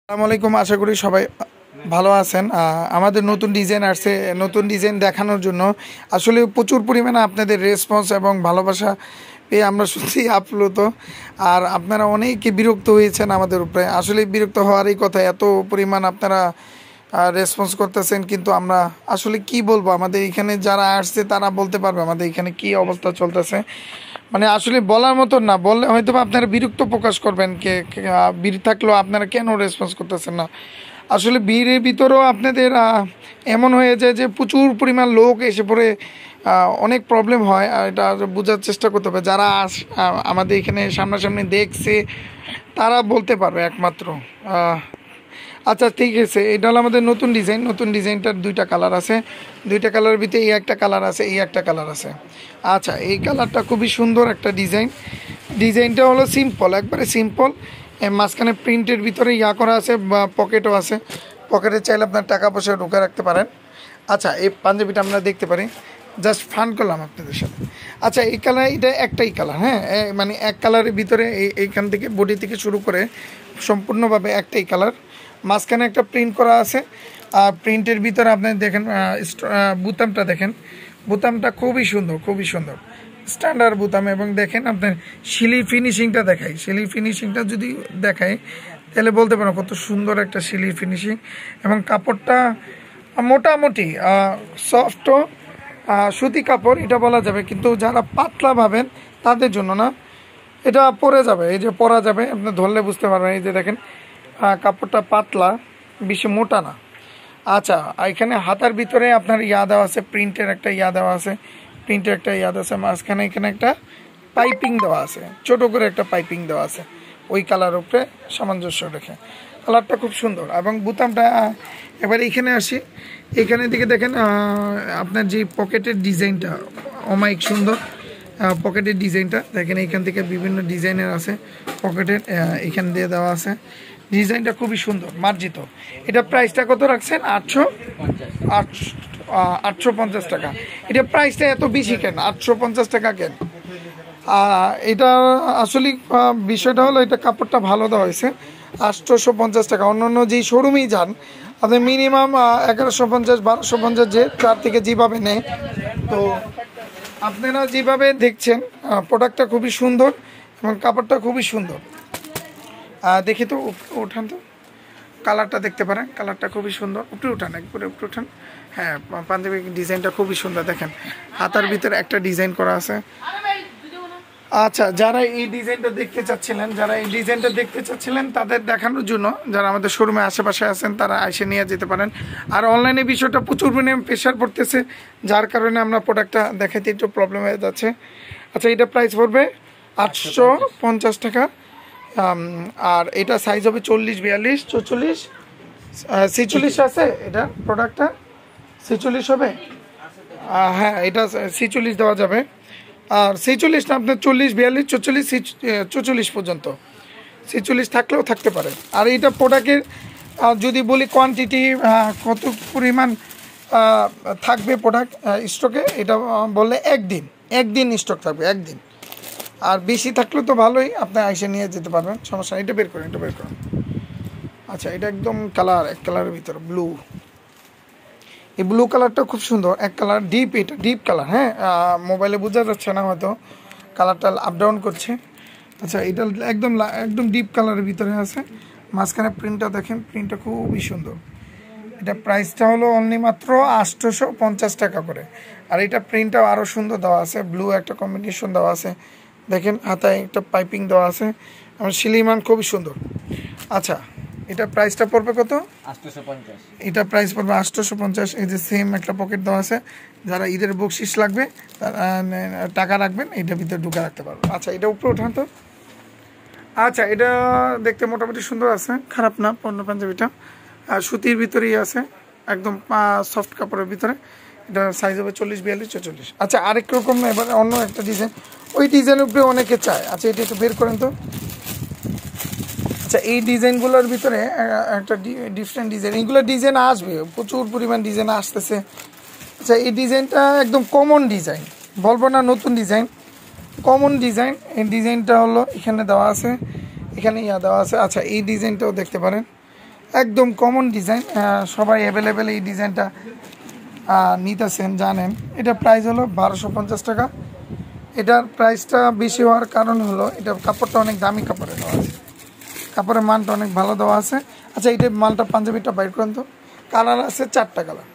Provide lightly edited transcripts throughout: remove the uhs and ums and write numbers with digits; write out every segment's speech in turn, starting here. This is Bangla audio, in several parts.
আসসালামু আলাইকুম। আশা করি সবাই ভালো আছেন। আমাদের নতুন ডিজাইন আসছে, নতুন ডিজাইন দেখানোর জন্য আসলে প্রচুর পরিমাণে আপনাদের রেসপন্স এবং ভালোবাসা পেয়ে আমরা সত্যি আপ্লুত। আর আপনারা অনেকে বিরক্ত হয়েছেন আমাদের উপরে, আসলে বিরক্ত হওয়ারই কথা, এত পরিমাণ আপনারা রেসপন্স করতেছেন। কিন্তু আমরা আসলে কি বলবো, আমাদের এখানে যারা আসছে তারা বলতে পারবে আমাদের এখানে কি অবস্থা চলতেছে। মানে আসলে বলার মতো না, বললে হয়তো আপনারা বিরক্ত প্রকাশ করবেন, ভিড় থাকলেও আপনারা কেন রেসপন্স করতেছেন না। আসলে ভিড়ের ভিতরেও আপনাদের এমন হয়ে যায় যে প্রচুর পরিমাণ লোক এসে পড়ে, অনেক প্রবলেম হয়। আর এটা বোঝার চেষ্টা করতে হবে, যারা আমাদের এখানে সামনাসামনি দেখছে তারা বলতে পারবে একমাত্র। আচ্ছা ঠিক আছে, এটা হলো আমাদের নতুন ডিজাইন। নতুন ডিজাইনটার দুইটা কালার আছে, দুইটা কালারের ভিতরে এই একটা কালার আছে, এই একটা কালার আছে। আচ্ছা, এই কালারটা খুবই সুন্দর একটা ডিজাইন। ডিজাইনটা হলো সিম্পল, একবারে সিম্পল। মাঝখানে প্রিন্টের ভিতরে করা আছে, বা পকেটও আছে। পকেটে চাইলে আপনার টাকা পয়সা ঢুকে রাখতে পারেন। আচ্ছা, এই পাঞ্জাবিটা আমরা দেখতে পারি, জাস্ট ফান করলাম আপনাদের সাথে। আচ্ছা, এই কালার, এটা একটাই কালার, হ্যাঁ, মানে এক কালারের ভিতরে এইখান থেকে বডি থেকে শুরু করে সম্পূর্ণভাবে একটাই কালার। মাঝখানে একটা প্রিন্ট করা আছে, আর প্রিন্টের ভিতরে আপনি দেখেন বুতামটা দেখেন, বুতামটা খুবই সুন্দর, খুবই সুন্দর স্ট্যান্ডার্ড বুতাম। এবং দেখেন আপনার শিলি ফিনিশিংটা দেখাই, শিলি ফিনিশিংটা যদি দেখাই তাহলে বলতে পারো কত সুন্দর একটা শিলি ফিনিশিং। এবং কাপড়টা মোটামুটি সফটও, সুতি কাপড় এটা বলা যাবে, কিন্তু যারা পাতলা ভাবেন তাদের জন্য না, এটা পরে যাবে, এই যে পরা যাবে, আপনি ধরলে বুঝতে পারবেন। এই যে দেখেন কাপড়টা পাতলা, বেশি মোটা না। আচ্ছা, এখানে হাতার ভিতরে আপনার দেওয়া আছে, প্রিন্টের একটা দেওয়া আছে, প্রিন্টের একটা আছে। মাঝখানে এখানে একটা পাইপিং দেওয়া আছে, ছোট করে একটা পাইপিং দেওয়া আছে, ওই কালার উপরে সামঞ্জস্য রেখে। কালারটা খুব সুন্দর। এবং বুতামটা, এবার এখানে আসি, এখানের দিকে দেখেন আপনার যে পকেটের ডিজাইনটা অমায়িক সুন্দর। পকেটের ডিজাইনটা দেখেন, এইখান থেকে বিভিন্ন ডিজাইনের আছে পকেটের, এখান দিয়ে দেওয়া আছে। ডিজাইনটা খুবই সুন্দর, মার্জিত। এটা প্রাইসটা কত রাখছেন? 850 টাকা। এটা প্রাইসটা এত বেশি কেন? 850 টাকা কেন? এটা আসলে বিষয়টা হলো, এটা কাপড়টা ভালো দেওয়া হয়েছে। 850 টাকা। অন্য যেই শোরুমেই যান আপনি মিনিমাম 1150, 1250, যে তার থেকে যেভাবে নেয়। তো আপনারা যেভাবে দেখছেন, প্রোডাক্টটা খুবই সুন্দর এবং কাপড়টা খুবই সুন্দর। দেখি তো, উঠান তো, কালারটা দেখতে পারেন, কালারটা খুবই সুন্দর। উপরে উঠান, একবারে উপরে উঠান। হ্যাঁ, পাঞ্জাবি ডিজাইনটা খুবই সুন্দর। দেখেন হাতার ভিতরে একটা ডিজাইন করা আছে। আচ্ছা, যারা এই ডিজাইনটা দেখতে চাচ্ছিলেন তাদের দেখানোর জন্য, যারা আমাদের শোরুমে আশেপাশে আছেন তারা এসে নিয়ে যেতে পারেন। আর অনলাইনে বিষয়টা প্রচুর পরিমাণে প্রেশার পড়তেছে, যার কারণে আমরা প্রোডাক্টটা দেখাইতে একটু প্রবলেম হয়ে যাচ্ছে। আচ্ছা, এটা প্রাইস পড়বে 850 টাকা। আর এটা সাইজ হবে 40, 42, 44, 46 আছে। এটা প্রোডাক্টটা 46 হবে। হ্যাঁ, এটা 46 দেওয়া যাবে। আর 46 না, আপনার 40, 42, 44, 44 পর্যন্ত, 46 থাকলেও থাকতে পারে। আর এইটা প্রোডাক্টের যদি বলি কোয়ান্টিটি কত পরিমাণ থাকবে প্রোডাক্ট স্টকে, এটা বললে একদিন স্টক থাকবে, একদিন। আর বেশি থাকলে তো ভালোই, আপনি এসে নিয়ে যেতে পারবেন, সমস্যা নেই। এটা বের করেন, এটা বের করেন। আচ্ছা, এটা একদম এক কালারের ভিতরে ব্লু। এই ব্লু কালারটা খুব সুন্দর, এক কালার ডিপ, এটা ডিপ কালার। হ্যাঁ, মোবাইলে বোঝা যাচ্ছে না হয়তো, কালারটা আপ ডাউন করছে। আচ্ছা, এটা একদম ডিপ কালারের ভিতরে আছে। মাঝখানে প্রিন্টটা দেখেন, প্রিন্টটা খুবই সুন্দর। এটা প্রাইসটা হলো অনলি মাত্র 850 টাকা করে। আর এটা প্রিন্টটাও আরও সুন্দর দেওয়া আছে, ব্লু একটা কম্বিনেশন দেওয়া আছে। দেখেন হাতায় একটা পাইপিং দেওয়া আছে, আমার সিলিমান খুবই সুন্দর। আচ্ছা, এটা প্রাইসটা পড়বে কত? 850। এটা প্রাইস পড়বে 850। এই যে সেম একটা পকেট দেওয়া আছে, যারা ঈদের বকশিস লাগবে তারা টাকা রাখবেন, এটার ভিতরে ঢুকে রাখতে পারবো। আচ্ছা, এটা উপরে ওঠান তো। আচ্ছা, এটা দেখতে মোটামুটি সুন্দর আছে, খারাপ না। পাঞ্জাবিটা সুতির ভিতরেই আছে, একদম সফট কাপড়ের ভিতরে। এটা সাইজ হবে 40, 42, 44। আচ্ছা, আরেক রকম না, এবার অন্য একটা ডিজাইন, ওই ডিজাইনের উপরে অনেকে চায়। আচ্ছা, এটা একটু বের করেন তো। আচ্ছা, এই ডিজাইনগুলোর ভিতরে একটা ডিফারেন্ট ডিজাইন, এইগুলো ডিজাইন আসবে, প্রচুর পরিমাণ ডিজাইন আসতেছে। আচ্ছা, এই ডিজাইনটা একদম কমন ডিজাইন, বলবো না নতুন ডিজাইন, কমন ডিজাইন। এই ডিজাইনটা হলো এখানে দেওয়া আছে, এখানে দেওয়া আছে। আচ্ছা, এই ডিজাইনটাও দেখতে পারেন, একদম কমন ডিজাইন, সবাই অ্যাভেলেবেল এই ডিজাইনটা নিতেছেন জানেন। এটা প্রাইস হলো 1250 টাকা। এটার প্রাইসটা বেশি হওয়ার কারণ হলো এটা কাপড়টা অনেক দামি কাপড়ে দেওয়া আছে, কাপড়ের মানটা অনেক ভালো দেওয়া আছে। আচ্ছা এইটা মালটা পাঞ্জাবিটা বাইর করেন তো। কালার আছে 4টা কালার,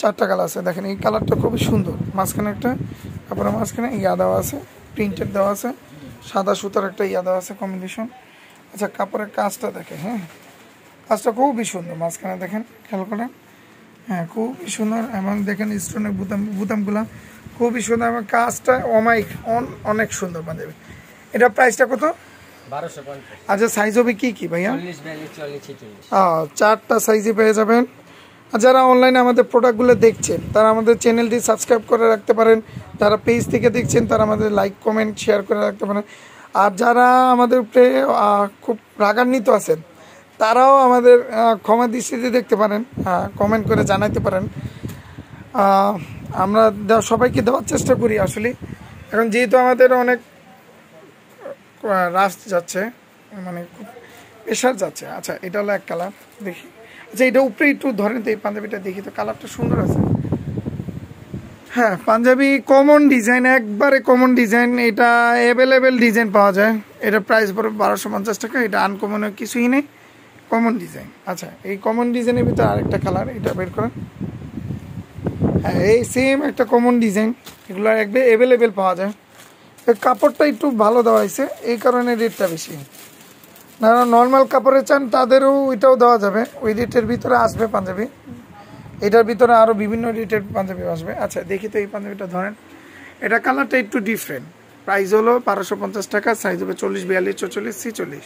4টা কালার আছে। দেখেন এই কালারটা খুবই সুন্দর, মাঝখানে একটা কাপড়ের মাঝখানে ইয়া দেওয়া আছে, প্রিন্টেড দেওয়া আছে, সাদা সুতার একটা ইয়া দেওয়া আছে কম্বিনেশন। আচ্ছা কাপড়ের কাজটা দেখে, হ্যাঁ কাজটা খুবই সুন্দর, মাঝখানে দেখেন খেয়াল করেন, হ্যাঁ খুবই সুন্দর। এবং দেখেন স্টোনের বুতামগুলা খুবই সুন্দর এবং কাজটা অনেক সুন্দর পাঞ্জাবি। এটা প্রাইসটা কত? 1250। আচ্ছা সাইজ হবে কি কি ভাইয়া? 40 4টা সাইজে পেয়ে যাবেন। আর যারা অনলাইনে আমাদের প্রোডাক্টগুলো দেখছেন তারা আমাদের চ্যানেলটি সাবস্ক্রাইব করে রাখতে পারেন, যারা পেজ থেকে দেখছেন তারা আমাদের লাইক কমেন্ট শেয়ার করে রাখতে পারেন। আর যারা আমাদের উপরে খুব রাগান্বিত আছেন তারাও আমাদের ক্ষমা দৃষ্টিতে দেখতে পারেন, কমেন্ট করে জানাতে পারেন। আমরা সবাইকে দেওয়ার চেষ্টা করি আসলে, এখন যেহেতু আমাদের অনেক রাশ যাচ্ছে, মানে খুব প্রেশার যাচ্ছে। আচ্ছা এটা হলো এক কালার, দেখি। আচ্ছা এটা উপরে একটু ধরেন তো, এই পাঞ্জাবিটা দেখি তো, কালারটা সুন্দর আছে। হ্যাঁ পাঞ্জাবি কমন ডিজাইন, একবারে কমন ডিজাইন, এটা অ্যাভেলেবেল ডিজাইন পাওয়া যায়। এটা প্রাইস পড়বে 1250 টাকা। এটা আনকমন কিছুই নেই, কমন ডিজাইন। আচ্ছা এই কমন ডিজাইনের ভিতরে আরেকটা কালার, এটা বের করেন। হ্যাঁ এই সেম একটা কমন ডিজাইন, এগুলো একবার অ্যাভেলেবেল পাওয়া যায়। কাপড়টা একটু ভালো দেওয়া হয়েছে এই কারণে রেটটা বেশি। যারা নর্মাল কাপড়ে চান তাদেরও ওইটাও দেওয়া যাবে, ওই রেটের ভিতরে আসবে পাঞ্জাবি। এটার ভিতরে আরও বিভিন্ন রেটের পাঞ্জাবি আসবে। আচ্ছা দেখি তো এই পাঞ্জাবিটা ধরেন, এটা কালারটা একটু ডিফারেন্ট। প্রাইস হলো 1250 টাকা, সাইজ হবে 40, 42, 44, 46।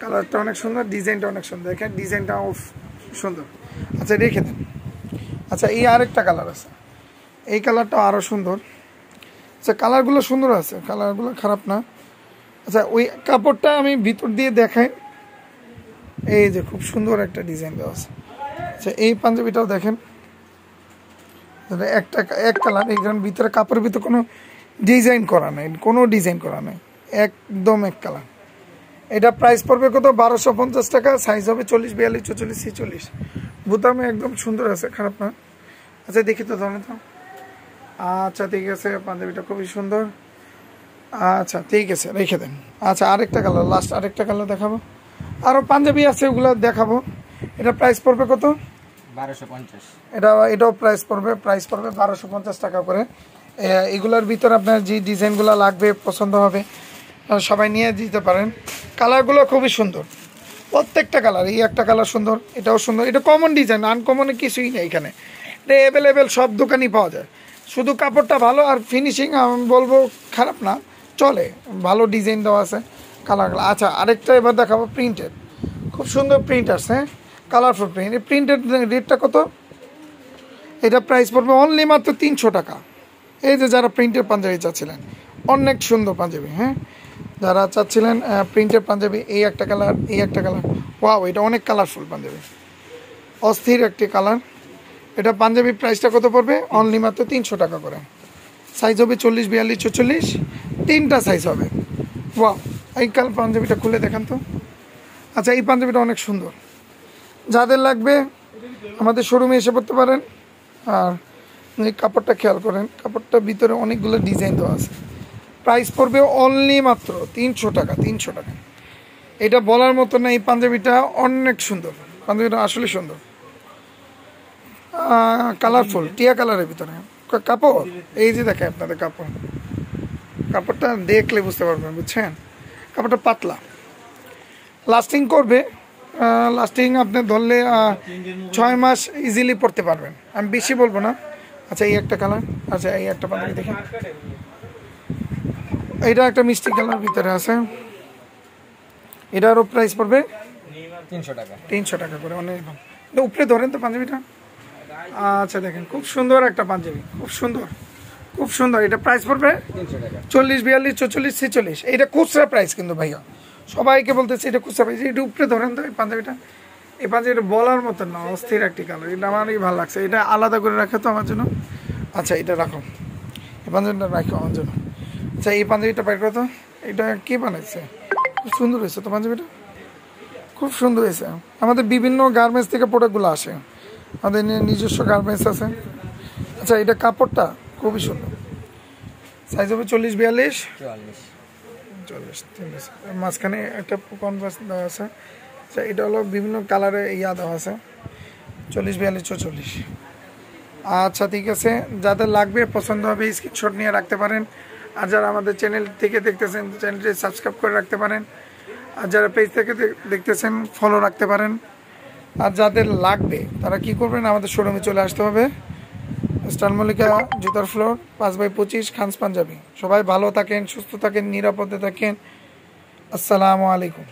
কালারটা অনেক সুন্দর, ডিজাইনটা অনেক সুন্দর, দেখেন ডিজাইনটাও সুন্দর। আচ্ছা রেখে দেন। আচ্ছা এই আরেকটা কালার আছে, এই কালারটা আরও সুন্দর। আচ্ছা কালারগুলো সুন্দর আছে, কালারগুলো খারাপ না। আচ্ছা ওই কাপড়টা আমি ভিতর দিয়ে দেখাই, এই যে খুব সুন্দর একটা ডিজাইন দেওয়া আছে। আচ্ছা এই পাঞ্জাবিটাও দেখেন, এক কালার, এখানে ভিতরে কাপড়ের ভিতরে কোনো ডিজাইন করা নাই, কোনো ডিজাইন করা নাই, একদম এক কালার। এটা প্রাইস পড়বে কত? 1250 টাকা, সাইজ হবে 40, 42, 44, 46। বুতামে একদম সুন্দর আছে, খারাপ না। আচ্ছা দেখি তো ধরেন তো। আচ্ছা ঠিক আছে, পাঞ্জাবিটা খুবই সুন্দর। আচ্ছা ঠিক আছে রেখে দেন। আচ্ছা আরেকটা কালার, লাস্ট আরেকটা কালার দেখাবো, আরও পাঞ্জাবি আছে ওগুলো দেখাবো। এটা প্রাইস পড়বে কত? 1250। এটাও প্রাইস পড়বে 1250 টাকা করে। এগুলোর ভিতরে আপনার যে ডিজাইনগুলো লাগবে, পছন্দ হবে, সবাই নিয়ে দিতে পারেন। কালারগুলো খুবই সুন্দর, প্রত্যেকটা কালার। এই একটা কালার সুন্দর, এটাও সুন্দর। এটা কমন ডিজাইন, আনকমনে কিছুই নেই এখানে। এটা অ্যাভেলেবেল সব দোকানই পাওয়া যায়, শুধু কাপড়টা ভালো আর ফিনিশিং আমি বলবো খারাপ না, চলে, ভালো ডিজাইন দেওয়া আছে কালারগুলো। আচ্ছা আরেকটা এবার দেখাবো, প্রিন্টেড, খুব সুন্দর প্রিন্ট আছে, হ্যাঁ কালারফুল প্রিন্ট। এই প্রিন্টেড রেটটা কত? এটা প্রাইস পড়বে অনলি মাত্র 300 টাকা। এই যে যারা প্রিন্টেড পাঞ্জাবি চাচ্ছিলেন, অনেক সুন্দর পাঞ্জাবি, হ্যাঁ যারা চাচ্ছিলেন প্রিন্টেড পাঞ্জাবি, এই একটা কালার, এই একটা কালার, ওয়াও এটা অনেক কালারফুল পাঞ্জাবি, অস্থির একটি কালার। এটা পাঞ্জাবি প্রাইসটা কত পড়বে? অনলি মাত্র 300 টাকা করে। সাইজ হবে 40, 42, 44, 3টা সাইজ হবে। ওয়াও এই পাঞ্জাবিটা খুলে দেখান তো। আচ্ছা এই পাঞ্জাবিটা অনেক সুন্দর, যাদের লাগবে আমাদের শোরুমে এসে পড়তে পারেন। আর এই কাপড়টা খেয়াল করেন, কাপড়টার ভিতরে অনেকগুলো ডিজাইন দেওয়া আছে। প্রাইস পড়বে অনলি মাত্র 300 টাকা, 300 টাকা। এটা বলার মতো না, এই পাঞ্জাবিটা অনেক সুন্দর, পাঞ্জাবিটা আসলে সুন্দর, কালারফুল, টিয়া কালারের ভিতরে কাপড়। এই যে দেখেন আপনাদের কাপড়, কাপড়টা দেখলে বুঝতে পারবেন, বুঝছেন কাপড়টা পাতলা, লাস্টিং করবে। লাস্টিং আপনি ধরলে 6 মাস ইজিলি পরতে পারবেন, আমি বেশি বলবো না। আচ্ছা এই একটা কালার, আচ্ছা এই একটা পাঞ্জাবি দেখেন, এটা একটা মিষ্টি কালার ভিতরে আছে। এটারও প্রাইস পড়বে 300 টাকা, 300 টাকা করে, অনেক ভালো। এটা উপরে ধরেন তো পাঞ্জাবিটা। আচ্ছা দেখেন খুব সুন্দর একটা পাঞ্জাবি, খুব সুন্দর, খুব সুন্দর। এটা প্রাইস পড়বে 300 টাকা, 40, 42, 44, 46। এটা খুচরা প্রাইস কিন্তু ভাইয়া, সবাইকে বলতেছি এটা খুচরা প্রাইস। এটা উপরে ধরেন তো এই পাঞ্জাবিটা, এই পাঞ্জাবিটা বলার মতন না, অস্থির একটি কালার। এটা আমারই ভালো লাগছে, এটা আলাদা করে রাখে তো আমার জন্য। আচ্ছা এটা রাখো, এই পাঞ্জাবিটা রাখো আমার জন্য। আচ্ছা এই পাঞ্জাবিটা বাইর করো তো, এটা কে বানাইছে? খুব সুন্দর হয়েছে তো পাঞ্জাবিটা, খুব সুন্দর হয়েছে। আমাদের বিভিন্ন গার্মেন্টস থেকে প্রোডাক্টগুলো আসে, আমাদের নিজস্ব গার্মেন্টস আছে। আচ্ছা, এটা কাপড়টা খুবই সুন্দর। সাইজ হবে 40-42, 40 মাঝখানে একটা কনভার্স দেওয়া আছে। আচ্ছা, এটা হলো বিভিন্ন কালারে দেওয়া আছে, 40-42-44। আচ্ছা ঠিক আছে, যাদের লাগবে পছন্দ হবে স্ক্রিনশট নিয়ে রাখতে পারেন। আর যারা আমাদের চ্যানেল থেকে দেখতেছেন চ্যানেলটি সাবস্ক্রাইব করে রাখতে পারেন। আর যারা পেজ থেকে দেখতেছেন ফলো রাখতে পারেন। আর যাদের লাগবে তারা কি করবেন, আমাদের শোরুমে চলে আসতে হবে। স্টার মল্লিকা জুতার ফ্লোর 5/25 খানস পাঞ্জাবি। সবাই ভালো থাকেন, সুস্থ থাকেন, নিরাপদে থাকেন। আসসালামু আলাইকুম।